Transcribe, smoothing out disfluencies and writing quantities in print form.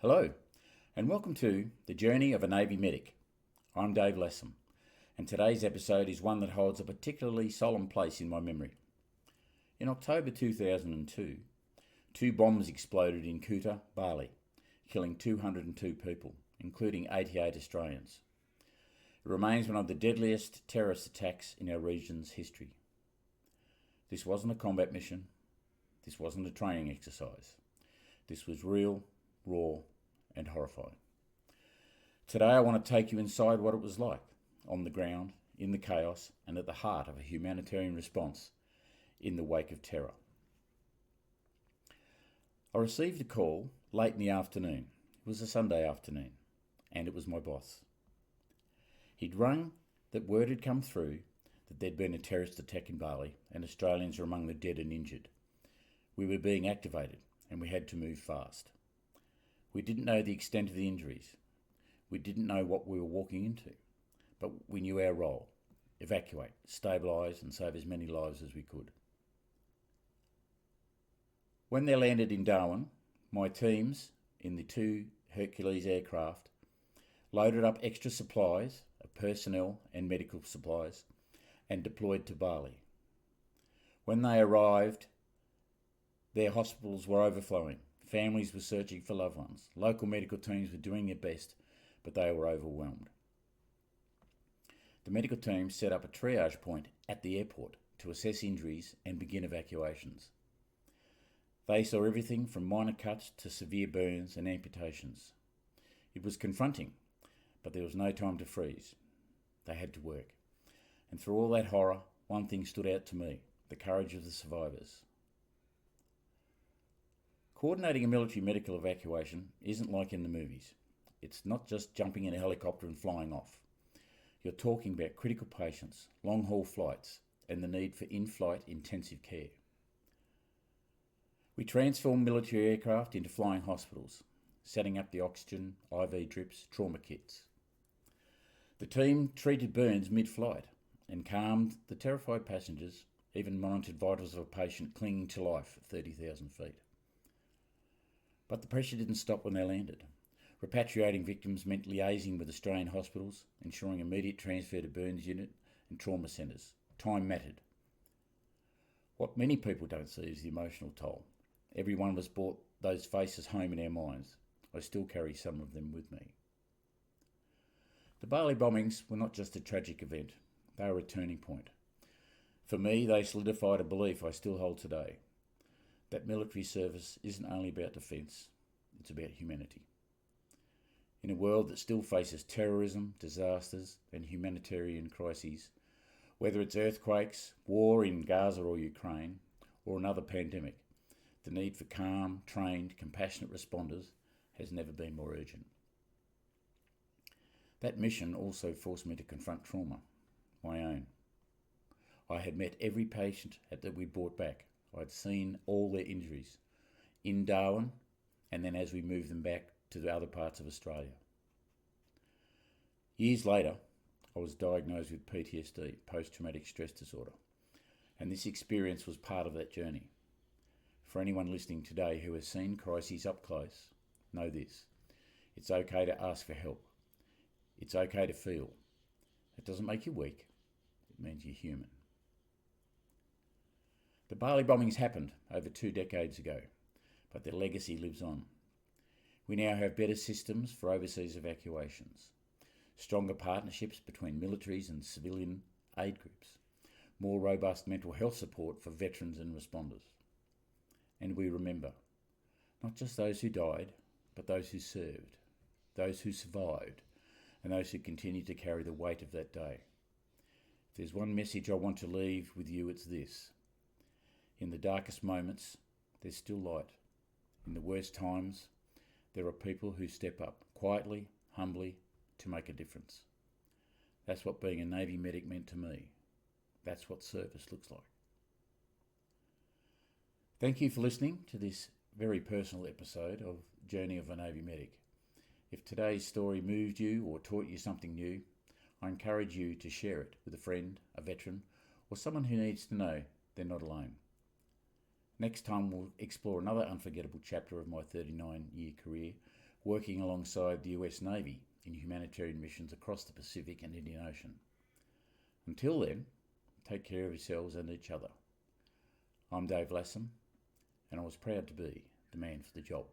Hello, and welcome to The Journey of a Navy Medic. I'm Dave Lassam, and today's episode is one that holds a particularly solemn place in my memory. In October 2002, two bombs exploded in Kuta, Bali, killing 202 people, including 88 Australians. It remains one of the deadliest terrorist attacks in our region's history. This wasn't a combat mission. This wasn't a training exercise. This was real, raw, and horrifying. Today I want to take you inside what it was like, on the ground, in the chaos, and at the heart of a humanitarian response in the wake of terror. I received a call late in the afternoon. It was a Sunday afternoon, and it was my boss. He'd rung that word had come through that there'd been a terrorist attack in Bali and Australians were among the dead and injured. We were being activated and we had to move fast. We didn't know the extent of the injuries. We didn't know what we were walking into, but we knew our role: evacuate, stabilise and save as many lives as we could. When they landed in Darwin, my teams in the two Hercules aircraft loaded up extra supplies of personnel and medical supplies and deployed to Bali. When they arrived, their hospitals were overflowing. Families were searching for loved ones. Local medical teams were doing their best, but they were overwhelmed. The medical team set up a triage point at the airport to assess injuries and begin evacuations. They saw everything from minor cuts to severe burns and amputations. It was confronting, but there was no time to freeze. They had to work. And through all that horror, one thing stood out to me: the courage of the survivors. Coordinating a military medical evacuation isn't like in the movies. It's not just jumping in a helicopter and flying off. You're talking about critical patients, long-haul flights, and the need for in-flight intensive care. We transformed military aircraft into flying hospitals, setting up the oxygen, IV drips, trauma kits. The team treated burns mid-flight and calmed the terrified passengers, even monitored vitals of a patient clinging to life at 30,000 feet. But the pressure didn't stop when they landed. Repatriating victims meant liaising with Australian hospitals, ensuring immediate transfer to burns unit and trauma centres. Time mattered. What many people don't see is the emotional toll. Every one of us brought those faces home in our minds. I still carry some of them with me. The Bali bombings were not just a tragic event. They were a turning point. For me, they solidified a belief I still hold today: that military service isn't only about defence, it's about humanity. In a world that still faces terrorism, disasters and humanitarian crises, whether it's earthquakes, war in Gaza or Ukraine, or another pandemic, the need for calm, trained, compassionate responders has never been more urgent. That mission also forced me to confront trauma, my own. I had met every patient that we brought back. I'd seen all their injuries in Darwin and then as we moved them back to the other parts of Australia. Years later, I was diagnosed with PTSD, post-traumatic stress disorder, and this experience was part of that journey. For anyone listening today who has seen crises up close, know this: it's okay to ask for help. It's okay to feel. It doesn't make you weak, it means you're human. The Bali bombings happened over 2 decades ago, but their legacy lives on. We now have better systems for overseas evacuations, stronger partnerships between militaries and civilian aid groups, more robust mental health support for veterans and responders. And we remember, not just those who died, but those who served, those who survived, and those who continue to carry the weight of that day. If there's one message I want to leave with you, it's this: in the darkest moments, there's still light. In the worst times, there are people who step up quietly, humbly, to make a difference. That's what being a Navy medic meant to me. That's what service looks like. Thank you for listening to this very personal episode of Journey of a Navy Medic. If today's story moved you or taught you something new, I encourage you to share it with a friend, a veteran, or someone who needs to know they're not alone. Next time we'll explore another unforgettable chapter of my 39-year career, working alongside the US Navy in humanitarian missions across the Pacific and Indian Ocean. Until then, take care of yourselves and each other. I'm Dave Lassam, and I was proud to be the man for the job.